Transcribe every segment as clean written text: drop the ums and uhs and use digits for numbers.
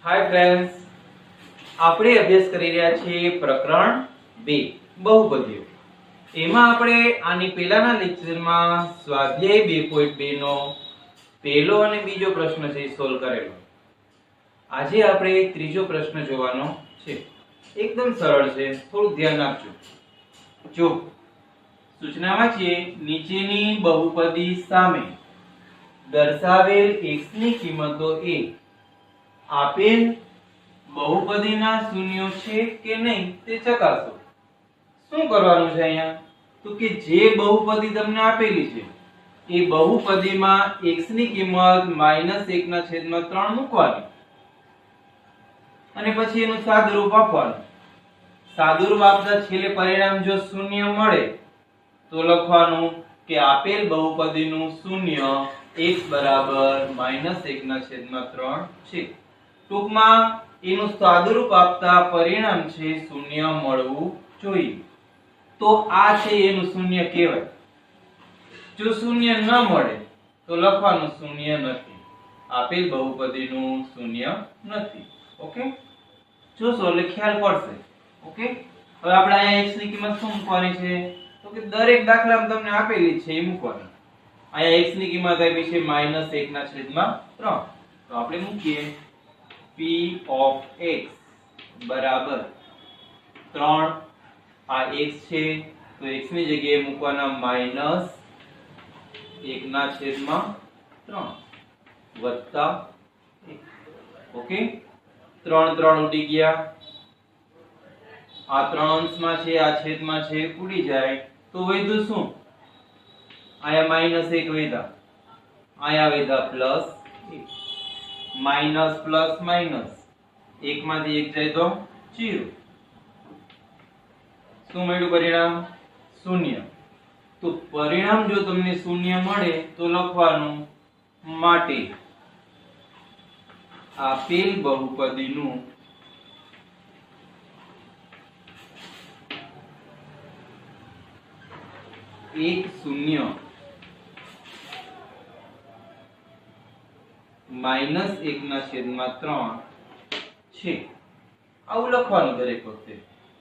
Hi friends, આપણે અભ્યાસ કરી રહ્યા છીએ પ્રકરણ 2 બહુપદીઓ. એમાં આપણે આની પહેલાના લેક્ચરમાં સ્વાધ્યાય 2.2 નો પહેલો અને બીજો પ્રશ્ન છે સોલ્વ કરેલો. આજે આપણે ત્રીજો પ્રશ્ન જોવાનો છે. એકદમ સરળ છે, થોડું ધ્યાન આપજો. જો સૂચનામાં છે નીચેની બહુપદી સામે દર્શાવેલ x ની કિંમતો એ આપેલ બહુપદીના શૂન્યો છે કે નહીં તે ચકાસો. શું કરવાનું છે અહીંયા? તો કે જે બહુપદી તમને આપેલી છે એ બહુપદીમાં x ની કિંમત -1/3 મૂકવાની અને પછી એનું સાદુરૂપ આપવાનું. સાદુરૂપ આપતા છેલ્લે પરિણામ જો શૂન્ય મળે તો લખવાનું કે આપેલ બહુપદીનું શૂન્ય x -1/3 છે. ટૂંકમાં એનું સાદુરૂપ આપતા પરિણામ છે શૂન્ય મળવું જોઈએ. તો આ છે એનું શૂન્ય કહેવાય. જો શૂન્ય ન મળે તો લખવાનું શૂન્ય નથી, આપેલ બહુપદીનું શૂન્ય નથી. ઓકે, જોશો એટલે ખ્યાલ પડશે. ઓકે, હવે આપણે અહીંયા x ની કિંમત શું મૂકવાની છે? તો કે દરેક દાખલામાં તમને આપેલી છે એ મૂકવાની. અહીંયા x ની કિંમત આપી છે -1/3. તો આપણે મૂકીએ p of x બરાબર 3. આ x છે તો x ની જગ્યાએ મૂકવાના -1/3 વત્તા 1. ઓકે, 3 ઉડી ગયા. આ 3 અંશમાં છે, આ છેદમાં છે, ઉડી જાય તો વધ્યું શું? આયા -1 વધ્યા, આયા વધ્યા +1. માઈનસ પ્લસ માઈનસ, એક માંથી એક જાય તો 0. શું મળ્યું પરિણામ? શૂન્ય. તો પરિણામ જો તમને શૂન્ય મળે તો લખવાનું માટે આપેલ બહુપદીનું એક શૂન્ય -1/3 છે. આવું લખવાનું દરેક વખતે.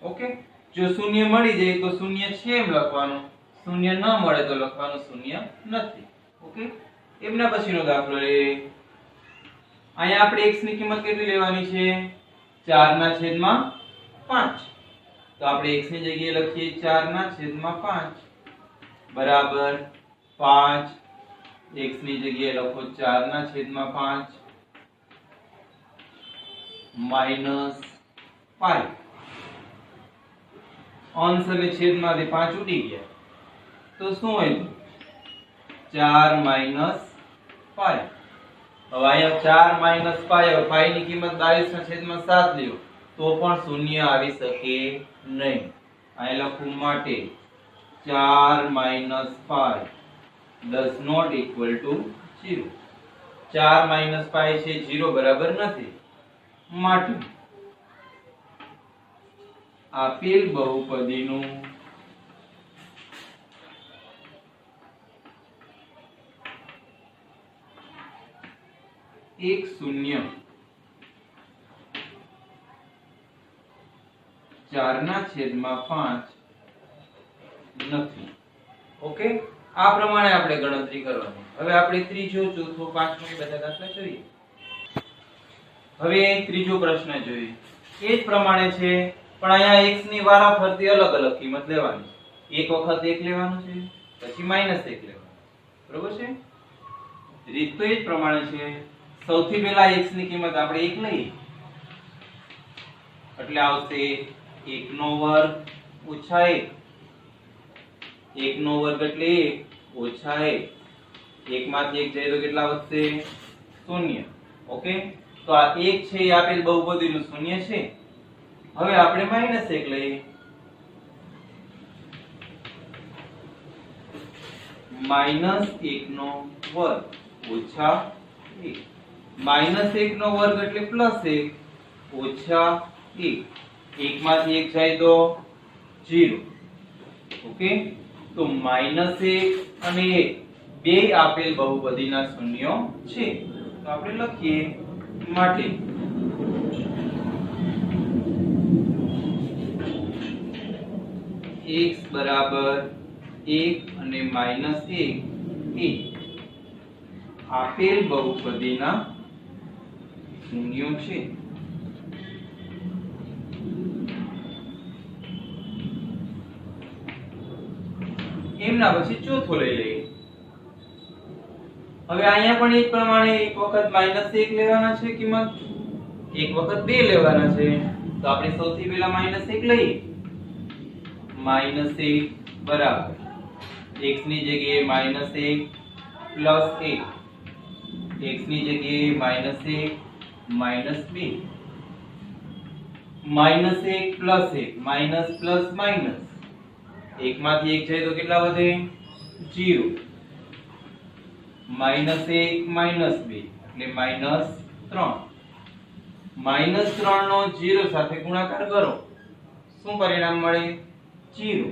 ઓકે, જો શૂન્ય મળી જાય તો શૂન્ય છે એમ લખવાનું, શૂન્ય ન મળે તો લખવાનું શૂન્ય નથી. ઓકે, એમના પછીનો દાખલો લે. અહીંયા આપણે x ની કિંમત કેટલી લેવાની છે? 4/5. તો આપણે x ની જગ્યાએ લખીએ 4/5 બરાબર 5. x ની જગ્યાએ લખો 4/5 -5. અંશ અને છેદમાંથી 5 ઉડી ગયા તો શું હોય? 4 - 5. હવે અહીંયા 4 - 5, હવે 5 ની કિંમત 22/7 લ્યો તો પણ શૂન્ય આવી શકે નહીં. અહીંયા લખું માટે 4 - 5 does not equal to 0. 4 - 5 છે 0 બરાબર નથી. માટે આપેલ બહુપદીનું એક શૂન્ય 4/5 નથી. ઓકે, આ પ્રમાણે આપણે ગણતરી કરવાની. હવે આપણે ત્રીજો, ચોથો, પાંચમો બધા દાખલા જોઈએ. હવે ત્રીજો પ્રશ્ન જોઈએ. એ જ પ્રમાણે છે પણ અહીંયા x ની વારાફરતી અલગ અલગ કિંમત લેવાની. એક વખત 1 લેવાનું છે, પછી -1 લેવાનું. બરોબર છે? રીત તો એ જ પ્રમાણે છે. સૌથી પહેલા x ની કિંમત આપણે 1 લઈએ એટલે આવશે 1 નો વર્ગ ઓછા 1. 1 નો વર્ગ એટલે 1 ઓછા 1. 1 માંથી 1 જાય તો કેટલા વધશે? 0. ઓકે, તો આ 1 છે એ આપેલ બહુપદીનું શૂન્ય છે. હવે આપણે -1 લઈએ. -1 નો વર્ગ ઓછા 1. -1 નો વર્ગ એટલે +1 ઓછા 1. 1 માંથી 1 જાય તો 0. ઓકે, તો -1 અને 1 બે આપેલ બહુપદીના શૂન્યો છે. તો આપણે લખીએ માટે x બરાબર 1 અને -1 એ આપેલ બહુપદીના શૂન્યો છે. એમના પછી ચોથો લઈ લઈએ. હવે અહીંયા પણ એ જ પ્રમાણે એક વખત -1 લેવાના છે કિંમત, એક વખત 2 લેવાના છે. તો આપણે સૌથી પહેલા -1 લઈએ. -1 બરાબર x ની જગ્યાએ -1 + 1, x ની જગ્યાએ -1 -2, -1 + 1 માઈનસ પ્લસ માઈનસ, એકમાંથી એક જાય તો કેટલા વધે? 0. -1 -2 એટલે -3. -3 નો 0 સાથે ગુણાકાર કરો, શું પરિણામ મળે? 0.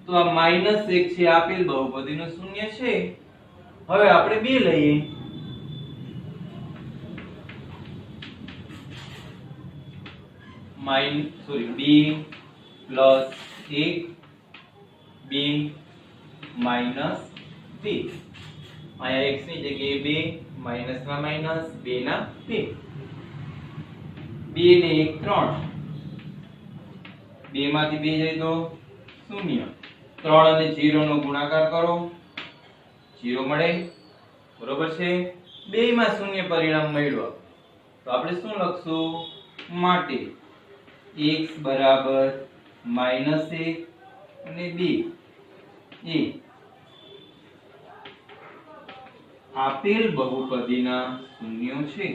તો આ -1 છે આપેલ બહુપદીનું શૂન્ય છે. હવે આપણે 2 લઈએ. b + 1 b -2. અહીંયા x ની જગ્યાએ 2 માઈનસમાં માઈનસ 2 ના 2, 2 ને 1 3, 2 માંથી 2 જાય તો 0. 3 અને 0 નો ગુણાકાર કરો, 0 મળે. બરોબર છે? બેયમાં શૂન્ય પરિણામ મળ્યું. તો આપણે શું લખશું? માટે x બરાબર -1 અને 2 એ આપેલ બહુપદીના શૂન્યો છે.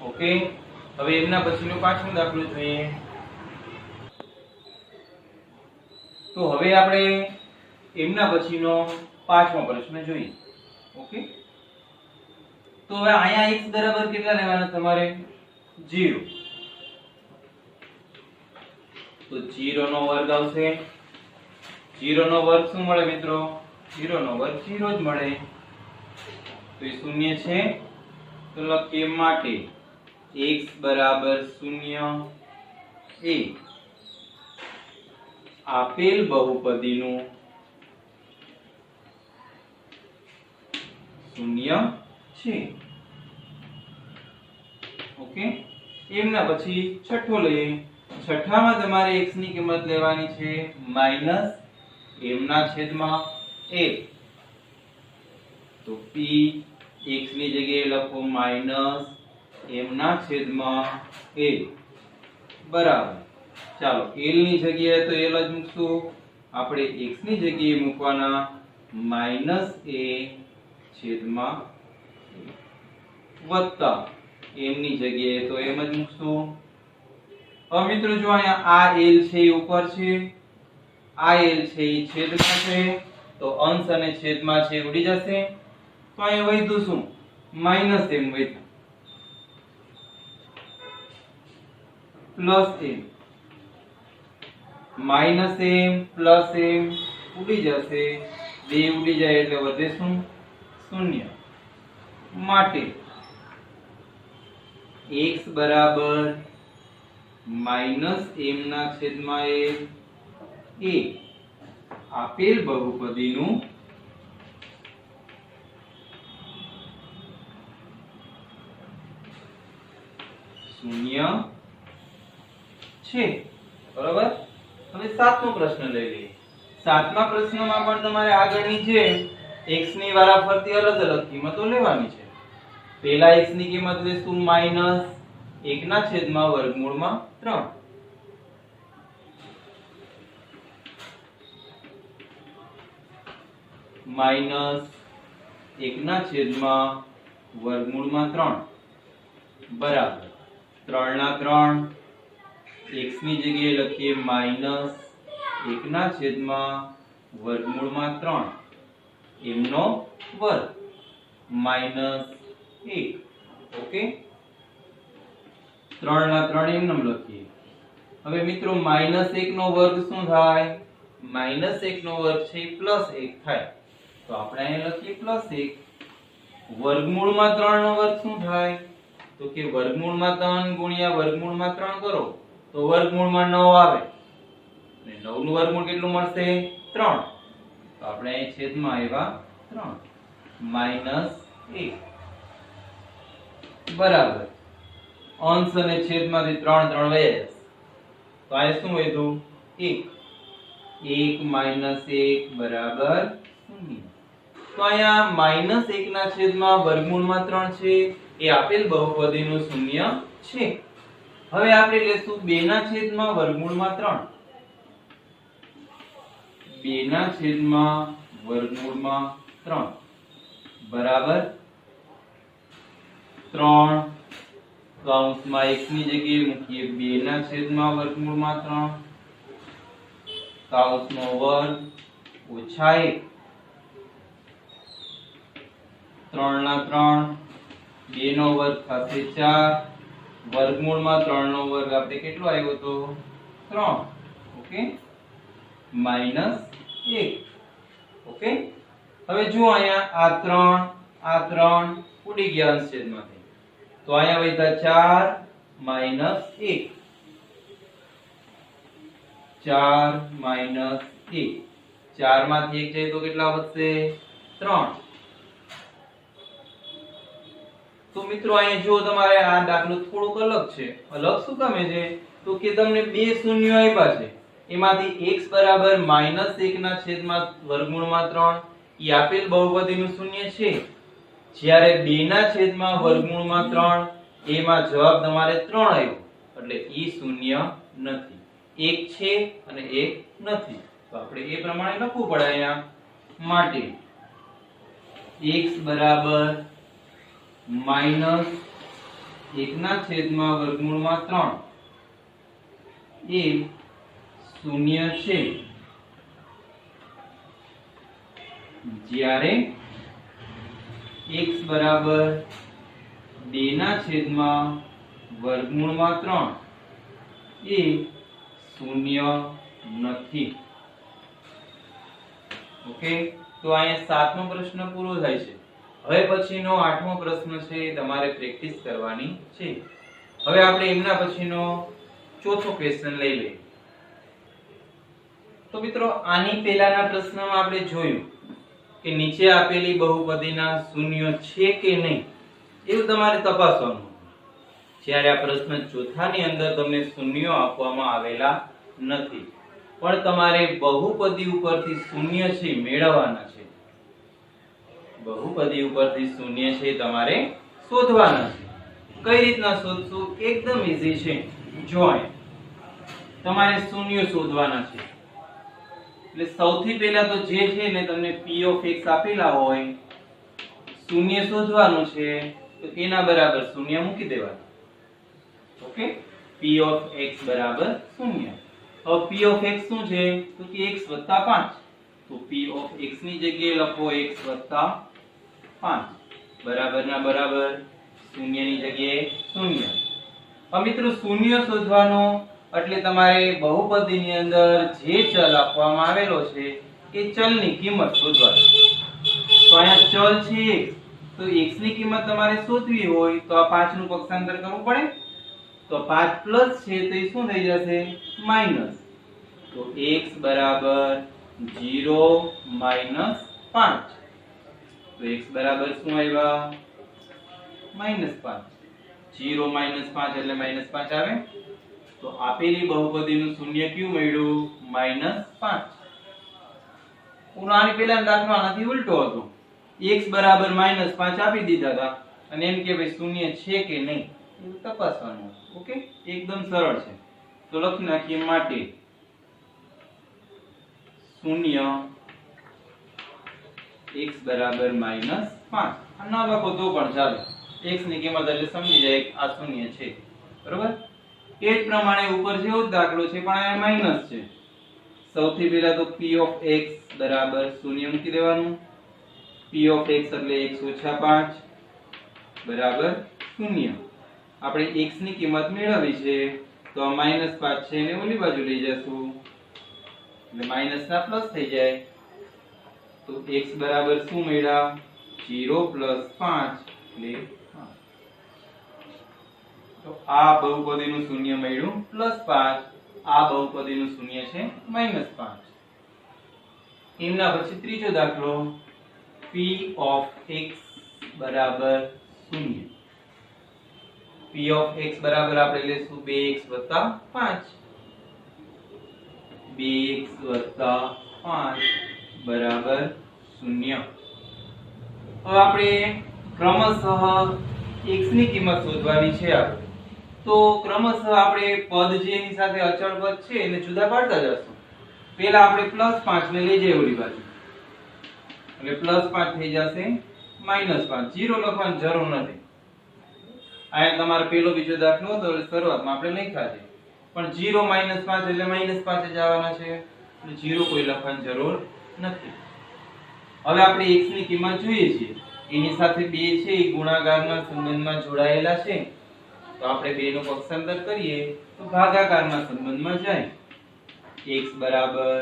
ઓકે, હવે એમના પછીનો પાંચમો દાખલો જોઈએ. તો હવે આપણે એમના પછીનો પાંચમો પ્રશ્ન જોઈએ. ઓકે, તો હવે અહીંયા x બરાબર કેટલા લેવાના તમારે? 0. તો 0 નો વર્ગ આવશે. 0 નો વર્ગ શું મળે મિત્રો? 0 નો વર્ગ 0 જ મળે. તો એ શૂન્ય છે. તો લખીએ માટે x બરાબર 0 એ આપેલ બહુપદીનું શૂન્ય છે. ઓકે, એમના પછી છઠ્ઠો લઈએ. છઠ્ઠામાં તમારે x ની કિંમત લેવાની છે માઈનસ m ના છેદમાં a. તો p x ની જગ્યાએ લખો માઈનસ m ના છેદમાં a બરાબર. ચાલો l ની જગ્યાએ તો l જ મૂકશું. આપણે x ની જગ્યાએ મૂકવાના માઈનસ a છેદમાં વત્તા m ની જગ્યાએ તો m જ મૂકશું. હવે મિત્રો જો અહીંયા આ l છે એ ઉપર છે, આ l છે એ છેદમાં છે, તો અંશ અને છેદમાં છે ઉડી જશે. તો અહીંયા વધ્યું શું? માઈનસ m વધ્યું plus m, minus m plus m ઉડી જશે. બે ઉડી જાય એટલે વધે શું? શૂન્ય. માટે x બરાબર માઈનસ m ના છેદમાં a એ આપેલ બહુપદીનું શૂન્ય છે. બરાબર. હવે સાતમો પ્રશ્ન લઈ લઈએ. સાતમા પ્રશ્નમાં પણ તમારે આગળની જે x ની વારાફરતી અલગ અલગ કિંમતો લેવાની છે. પહેલા x ની કિંમત લેશું માઈનસ 1 ના છેદમાં વર્ગમૂળમાં 3. માઈનસ 1 ના છેદમાં વર્ગમૂળમાં 3 બરાબર 3 ના 3. x ની જગ્યાએ લખીએ માઈનસ 1 ના છેદમાં વર્ગમૂળમાં 3 m નો વર્ગ માઈનસ 1. ઓકે, 3 ના 3 એમ નામ લખીએ. હવે મિત્રો માઈનસ 1 નો વર્ગ શું થાય? માઈનસ 1 નો વર્ગ છે પ્લસ 1 થાય. તો આપણે અહીં લખીએ પ્લસ 1. વર્ગમૂળમાં 3 નો વર્ગ શું થાય? તો કે વર્ગમૂળમાં 3 ગુણ્યા વર્ગમૂળમાં 3 કરો તો વર્ગમૂળમાં 9 આવે અને 9 નું વર્ગમૂળ કેટલું મળશે? 3. તો આપણે અહીં છેદમાં આવ્યા 3 -1 બરાબર અંશ અને છેદમાંથી 3 3 વયસ તો આ શું વધ્યું? 1 1 -1 બરાબર 0. તો અહીંયા -1 ના છેદમાં વર્ગમૂળમાં 3 છે એ આપેલ બહુપદીનું શૂન્ય છે. હવે આપણે લેશું 2 ના છેદમાં વર્ગમૂળમાં 3. 2 ના છેદમાં વર્ગમૂળમાં 3 બરાબર 3 કૌંસમાં 1 ની જગ્યાએ મૂકીએ 2 ના છેદમાં વર્ગમૂળમાં 3 કૌંસનો વર્ગ ઓછા 1 3 ના 3 2 નો વર્ગ થશે 4 વર્ગમૂળમાં 3 નો વર્ગ આપણે કેટલો આવ્યો તો 3. ઓકે -1. ઓકે હવે જો અહીંયા આ 3 ઉડી ગયા અંશ છેદમાંથી તો અહીંયા વધ્યા 4 -1 4 માંથી 1 જાય તો કેટલા વધશે 3. તો મિત્રો અહીંયા જો તમારે આ દાખલો થોડોક અલગ છે. અલગ શું કામે છે? તો કે તમને બે શૂન્યો આપ્યા છે એમાંથી x બરાબર -1 ના છેદમાં વર્ગમૂળમાં 3 ઈ આપેલ બહુપદીનું શૂન્ય છે. જ્યારે 2 ના છેદમાં વર્ગમૂળમાં 3 એમાં જવાબ તમારે 3 આવ્યો એટલે ઈ શૂન્ય નથી. એક છે અને એક નથી. તો આપણે એ પ્રમાણે લખવું પડે અહીંયા માટે x બરાબર -1 ના છેદમાં વર્ગમૂળમાં 3 એ શૂન્ય છે. જ્યારે x બરાબર 2 ના છેદમાં વર્ગમૂળમાં 3 એ શૂન્ય નથી. ઓકે તો અહીંયા સાતમો પ્રશ્ન પૂરો થાય છે. હવે પછીનો આઠમો પ્રશ્ન છે તમારે પ્રેક્ટિસ કરવાની છે. હવે આપણે એમના પછીનો ચોથો ક્વેશ્ચન લઈ લઈએ. તો મિત્રો આની પહેલાના પ્રશ્નમાં આપણે જોયું કે નીચે આપેલી બહુપદીના શૂન્ય છે કે નહીં એવું તમારે તપાસવાનું. જ્યારે આ પ્રશ્ન ચોથાની અંદર તમને શૂન્યો આપવામાં આવેલા નથી પણ તમારે બહુપદી ઉપરથી શૂન્ય છે મેળવવાના છે. બહુપદી ઉપરથી શૂન્ય છે તમારે શોધવાના છે. કઈ રીતના શોધશું? એકદમ ઈઝી છે. જો તમારે શૂન્ય શોધવાના છે એટલે સૌથી પહેલા તો જે છે ને તમને p of x આપેલા હોય શૂન્ય શોધવાનું છે તો એના બરાબર શૂન્ય મૂકી દેવાનું. ઓકે p of x બરાબર 0. હવે p of x શું છે? તો કે x 5. તો p of x ની જગ્યાએ લખો x 5 બરાબર ના બરાબર શૂન્ય ની જગ્યાએ શૂન્ય. હવે મિત્રો શૂન્ય શોધવાનો એટલે તમારે બહુપદીની અંદર જે ચલ આપવામાં આવેલો છે એ ચલની કિંમત શોધવાની. તો અહીંયા ચલ છે x તો x ની કિંમત તમારે શોધવી હોય તો આ 5 નું પક્ષાંતર કરવું પડે. તો 5 પ્લસ છે તો એ શું થઈ જશે? માઈનસ. તો x બરાબર 0 5. તો x બરાબર શું આવ્યા? -5. 0 5 એટલે -5 આવે. તો આપેલી બહુપદીનું શૂન્ય કયું મળ્યું? -5. આની પહેલા દાખલો આનાથી ઉલટો હતો. x બરાબર -5 આપી દીધા હતા અને એમ કે ભાઈ શૂન્ય છે કે નહીં એવું તપાસવાનું. ઓકે એકદમ સરળ છે. તો લખી નાખીએ માટે શૂન્ય x બરાબર -5. આ ન લખો તો પણ ચાલે. x ની કિંમત એટલે સમજી જાય આ શૂન્ય છે. બરોબર? એ જ પ્રમાણે ઉપર જેવો જ દાખલો છે પણ આ માઈનસ છે. સૌથી પહેલા તો p of x બરાબર 0 મૂકી દેવાનું. p of x એટલે x - 5 બરાબર 0. આપણે x ની કિંમત મેળવી છે તો આ -5 છે એને ઓલી બાજુ લઈ જશું એટલે માઈનસ ના પ્લસ થઈ જાય. તો x બરાબર શું મળ્યા? 0 + 5 એટલે 5. તો આ બહુપદીનું શૂન્ય મળ્યું +5, આ બહુપદીનું શૂન્ય છે -5. એમના પછી ત્રીજો દાખલો p of x બરાબર 0. p of x બરાબર આપણે લેશું 2x + 5. 2x + 5 બરાબર 0. હવે આપણે ક્રમશઃ x ની કિંમત શોધવાની છે. આપણે તો ક્રમશઃ આપણે પદ જે એની સાથે અચળ પદ છે એને જુદા પાડતા જશું. પહેલા આપણે +5 ને લઈ જઈએ ઓલી બાજુ, એટલે +5 થઈ જશે -5. 0 લખવાની જરૂર નથી. આ તમારો પહેલો બીજો દાખલો હતો એટલે શરૂઆતમાં આપણે લખ્યા છે, પણ 0 -5 એટલે -5 જ આવવાના છે, એટલે 0 કોઈ લખવાની જરૂર નથી. હવે આપણે x ની કિંમત જોઈએ છીએ, એની સાથે 2 છે એ ગુણાકારના સંબંધમાં જોડાયેલા છે, તો આપણે 2 નું પક્ષાંતર કરીએ તો ભાગાકારના સંબંધમાં જાય. x બરાબર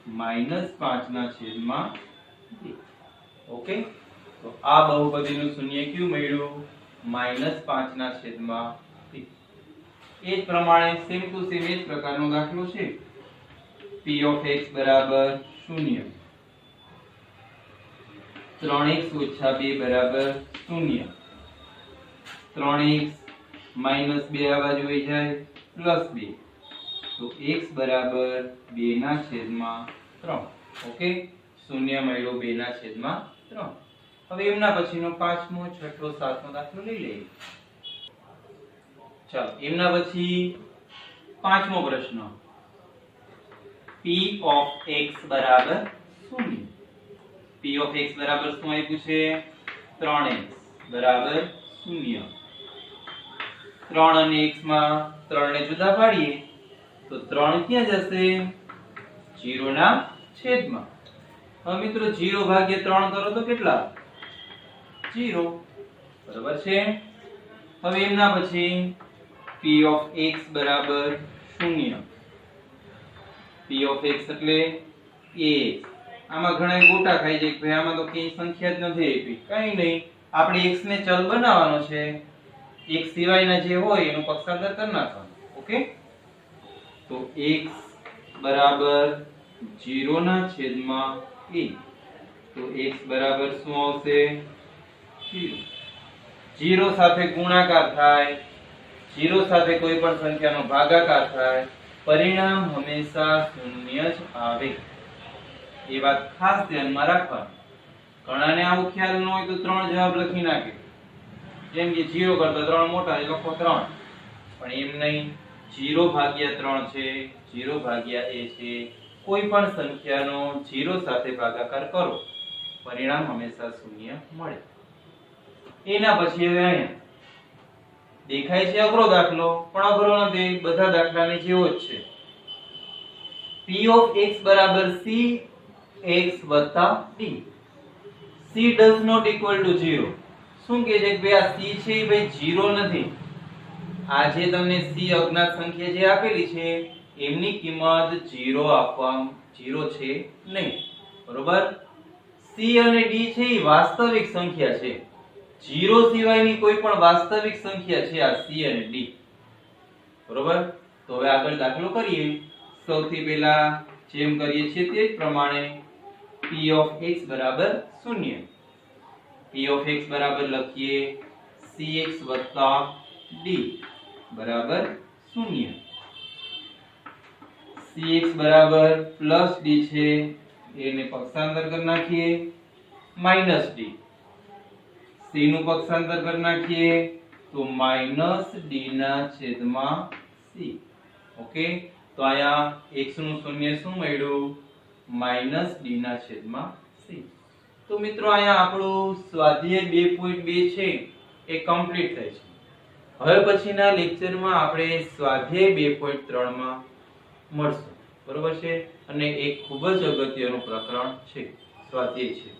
-5/2. ઓકે, તો આ બહુપદીનું શૂન્ય ક્યુ મળ્યું? -5/2. એ જ પ્રમાણે સેમ ટુ સેમ એ જ પ્રકારનો દાખલો છે. p of x બરાબર 0. 3x - 2 બરાબર 0. 3x -2 આ બાજુ આવી જાય +2, તો x બરાબર 2/3. ઓકે, 0 મળ્યો 2/3. હવે એમના પછીનો 5મો 6ઠો 7મો દાખલો લઈ લઈએ. ચાલો, એમના પછી 5મો પ્રશ્ન. p of x બરાબર 0. p of x બરાબર શું આપ્યું છે? 3x બરાબર 0. 3 અને x માં 3 ને જુદા પાડીએ તો 3 ક્યાં જશે? 0 ના છેદમાં. હવે મિત્રો 0 ભાગ્યા 3 કરો તો કેટલા? 0. બરાબર છે. હવે એમના પછી p of x બરાબર 0. p of x એટલે ax. આમાં ઘણા ગોટા ખાઈ જાય કે આમાં તો કઈ સંખ્યા જ નથી આપી. કઈ નહીં, આપણે x ને ચલ બનાવવાનો છે, x સિવાયના જે હોય એનું પક્ષાંતર કરી નાખવાનું. ઓકે, તો x બરાબર 0/a. તો x બરાબર શું આવશે? 0. 0 સાથે ગુણાકાર થાય, 0 સાથે કોઈ પણ સંખ્યાનો ભાગાકાર થાય, પરિણામ હંમેશા શૂન્ય જ આવે. એ વાત ખાસ ધ્યાનમાં રાખવાની. ઘણાને આવું ખ્યાલ ન હોય તો 3 જવાબ લખી નાખે, જેમ કે 0 કરતા 3 મોટા એટલે લખો 3, પણ એમ નહીં. 0/3 છે, 0/a છે, કોઈ પણ સંખ્યાનો 0 સાથે ભાગાકાર કરો, પરિણામ હંમેશા શૂન્ય મળે. એના પછી હવે અહીંયા દેખાય છે અઘરો દાખલો, પણ અઘરો નથી, બધા દાખલાની જેવો જ છે. p of x બરાબર c x + d. c does not equal to 0. શું કહે છે કે ભાઈ આ c છે એ ભાઈ 0 નથી. આ જે તમને c અજ્ઞાત સંખ્યા જે આપેલી છે એમની કિંમત 0 આપવા 0 છે નહીં. બરોબર? c અને d છે એ વાસ્તવિક સંખ્યા છે. 0 સિવાયની કોઈ પણ વાસ્તવિક સંખ્યા છે આ c અને d. બરોબર? તો હવે આગળ દાખલો કરીએ. સૌથી પહેલા જેમ કરીએ છીએ તે જ પ્રમાણે p of x બરાબર 0. p of x બરાબર લખીએ cx + d બરાબર 0. cx બરાબર +d છે, એને પક્ષાંતર કરી નાખીએ -d. c નું પક્ષાંતર કરી નાખીએ તો -d/c. ઓકે, તો આયા x નું શૂન્ય શું મળ્યું? -d/c. તો મિત્રો આયા આપણું સ્વાધ્યાય 2.2 છે એ કમ્પ્લીટ થાય છે. હવે પછીના લેક્ચરમાં આપણે સ્વાધ્યાય 2.3 માં મળશું. બરોબર છે? અને એક ખૂબ જ અગત્યનું પ્રકરણ છે, સ્વાધ્યાય છે.